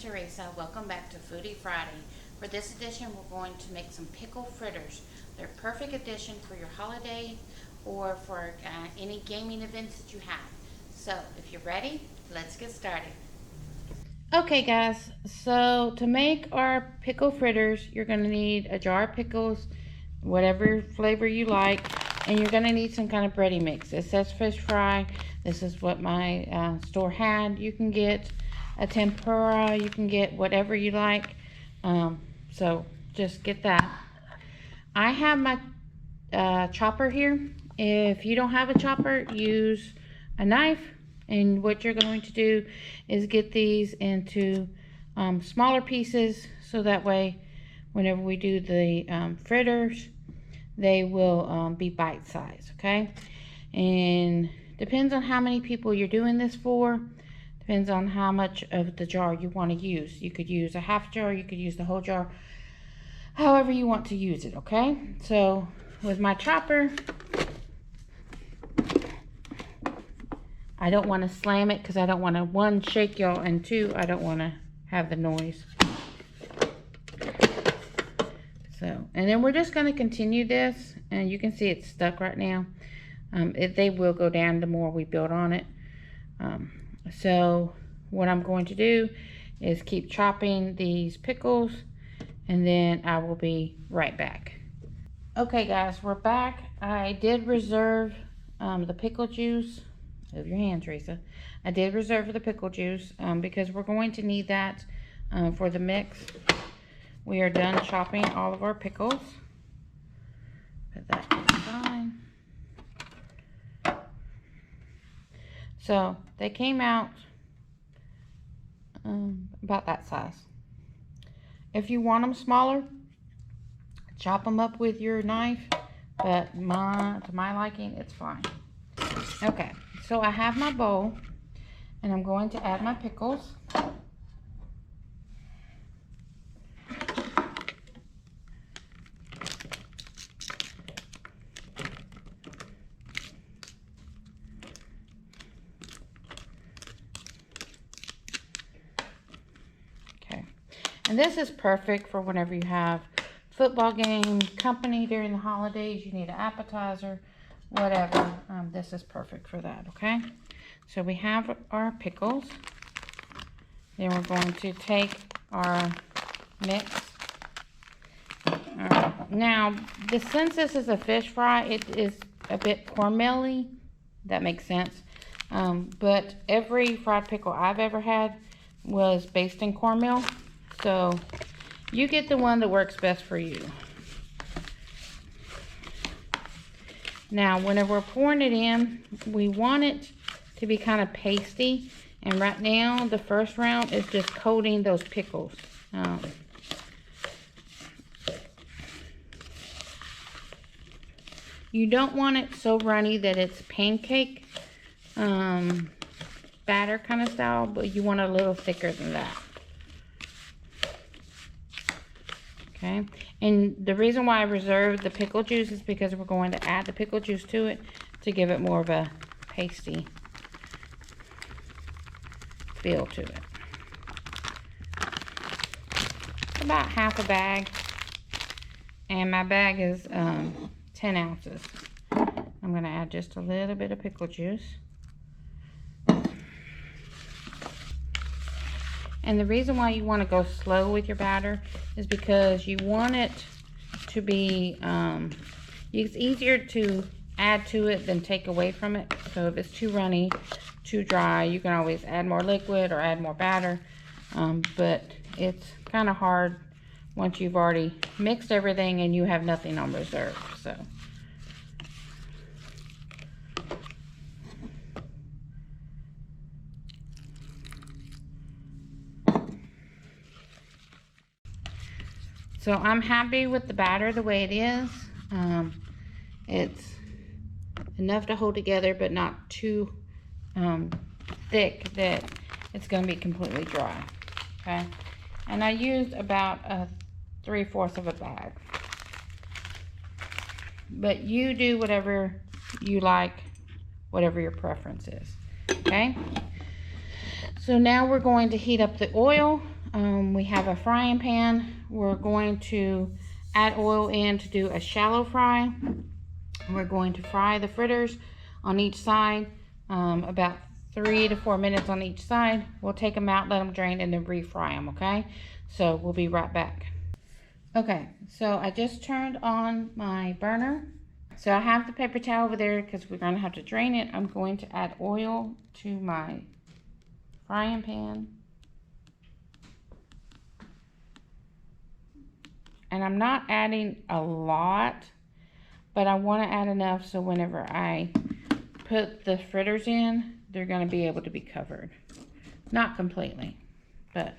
Teresa. Welcome back to Foodie Friday. For this edition, we're going to make some pickle fritters. They're a perfect addition for your holiday or for any gaming events that you have. So, if you're ready, let's get started. Okay guys, so to make our pickle fritters, you're going to need a jar of pickles, whatever flavor you like, and you're going to need some kind of bready mix. It says fish fry. This is what my store had. You can get a tempura, you can get whatever you like, so just get that. I have my chopper here. If you don't have a chopper, use a knife, and what you're going to do is get these into smaller pieces, so that way whenever we do the fritters, they will be bite-sized. Okay, and depends on how many people you're doing this for. Depends on how much of the jar you want to use. You could use a half jar, you could use the whole jar, however you want to use it. Okay, so with my chopper, I don't want to slam it because I don't want to, one, shake y'all, and two, I don't want to have the noise. So, and then we're just going to continue this, and you can see it's stuck right now. They will go down the more we build on it. So what I'm going to do is keep chopping these pickles, and then I will be right back. Okay guys, we're back. I did reserve the pickle juice. Move your hand, Teresa. I did reserve the pickle juice because we're going to need that for the mix. We are done chopping all of our pickles. Put that aside. So they came out about that size. If you want them smaller, chop them up with your knife, but to my liking, it's fine. Okay, so I have my bowl, and I'm going to add my pickles. And this is perfect for whenever you have football game, company during the holidays, you need an appetizer, whatever. This is perfect for that, okay? So we have our pickles. Then we're going to take our mix. Now, since this is a fish fry, it is a bit cornmeal-y. That makes sense. But every fried pickle I've ever had was based in cornmeal. So you get the one that works best for you. Now, whenever we're pouring it in, we want it to be kind of pasty. And right now, the first round is just coating those pickles. You don't want it so runny that it's pancake batter kind of style, but you want it a little thicker than that. Okay, and the reason why I reserved the pickle juice is because we're going to add the pickle juice to it to give it more of a pasty feel to it. About half a bag, and my bag is 10 ounces. I'm going to add just a little bit of pickle juice. And the reason why you want to go slow with your batter is because you want it to be, it's easier to add to it than take away from it. So if it's too runny, too dry, you can always add more liquid or add more batter. But it's kind of hard once you've already mixed everything and you have nothing on reserve. So I'm happy with the batter the way it is. It's enough to hold together, but not too thick that it's going to be completely dry. Okay, and I used about 3/4 of a bag. But you do whatever you like, whatever your preference is. Okay. So now we're going to heat up the oil. We have a frying pan. We're going to add oil in to do a shallow fry. We're going to fry the fritters on each side, about 3 to 4 minutes on each side. We'll take them out, let them drain, and then refry them, okay? So we'll be right back. Okay, so I just turned on my burner. So I have the paper towel over there because we're going to have to drain it. I'm going to add oil to my frying pan. And I'm not adding a lot, but I want to add enough so whenever I put the fritters in, they're going to be able to be covered. Not completely, but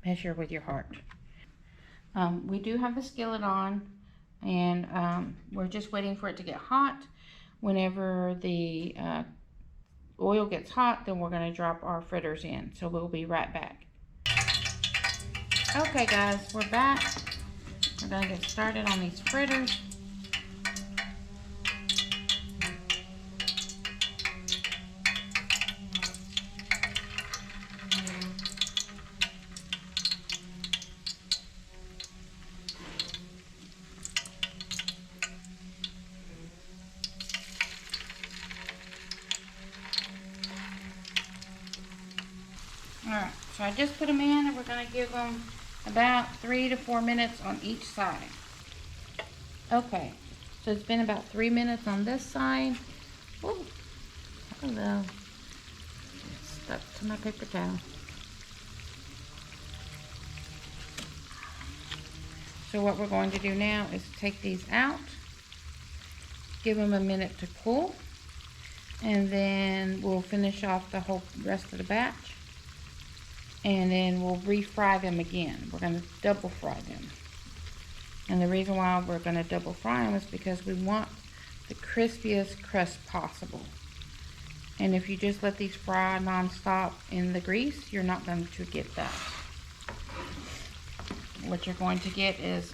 measure with your heart. We do have the skillet on, and we're just waiting for it to get hot. Whenever the oil gets hot, then we're going to drop our fritters in. So we'll be right back. Okay guys, we're back. We're going to get started on these fritters. Alright, so I just put them in, and we're going to give them about 3 to 4 minutes on each side. Okay, so it's been about 3 minutes on this side. Oh, hello. It's stuck to my paper towel. So what we're going to do now is take these out, give them a minute to cool, and then we'll finish off the whole rest of the batch. And then we'll refry them again. We're going to double fry them. And the reason why we're going to double fry them is because we want the crispiest crust possible. And if you just let these fry non-stop in the grease, you're not going to get that. What you're going to get is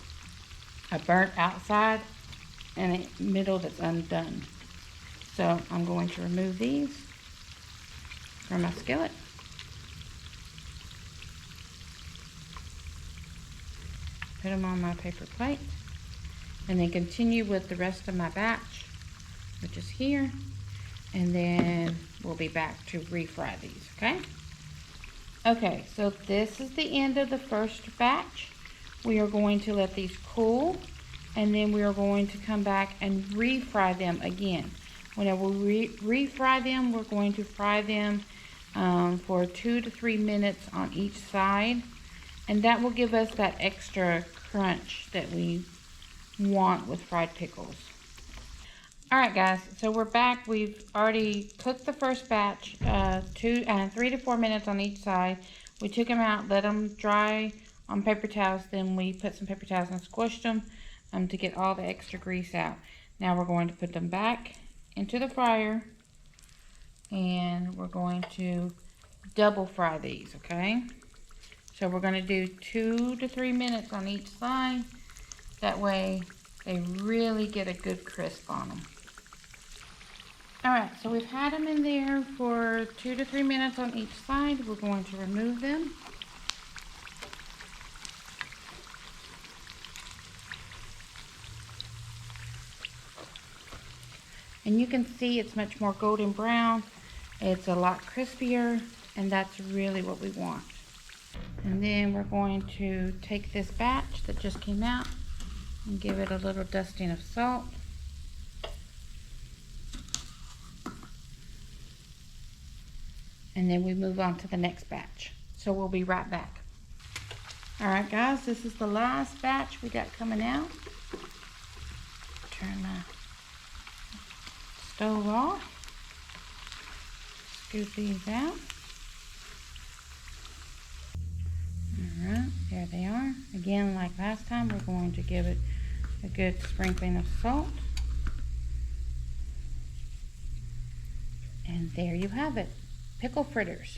a burnt outside and a middle that's undone. So I'm going to remove these from my skillet. Put them on my paper plate, and then continue with the rest of my batch, which is here, and then we'll be back to refry these, okay? Okay, so this is the end of the first batch. We are going to let these cool, and then we are going to come back and refry them again. Whenever we refry them, we're going to fry them for 2 to 3 minutes on each side. And that will give us that extra crunch that we want with fried pickles. Alright guys, so we're back. We've already cooked the first batch, 3 to 4 minutes on each side. We took them out, let them dry on paper towels, then we put some paper towels and squished them to get all the extra grease out. Now we're going to put them back into the fryer, and we're going to double fry these, okay? So we're going to do 2 to 3 minutes on each side. That way they really get a good crisp on them. Alright, so we've had them in there for 2 to 3 minutes on each side. We're going to remove them. And you can see it's much more golden brown. It's a lot crispier, and that's really what we want. And then we're going to take this batch that just came out and give it a little dusting of salt. And then we move on to the next batch. So we'll be right back. Alright guys, this is the last batch we got coming out. Turn my stove off. Scoop these out. Alright, there they are. Again, like last time, we're going to give it a good sprinkling of salt. And there you have it, pickle fritters.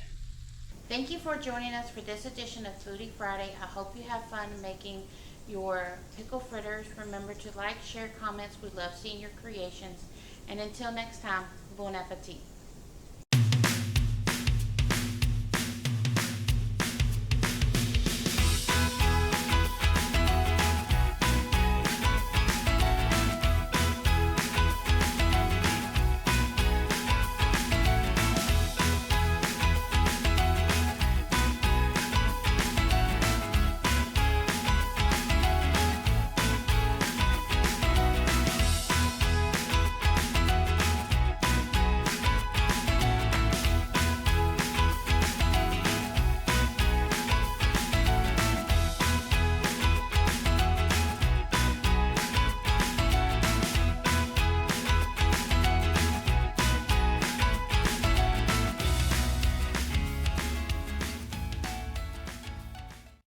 Thank you for joining us for this edition of Foodie Friday. I hope you have fun making your pickle fritters. Remember to like, share, comments. We love seeing your creations. And until next time, bon appetit.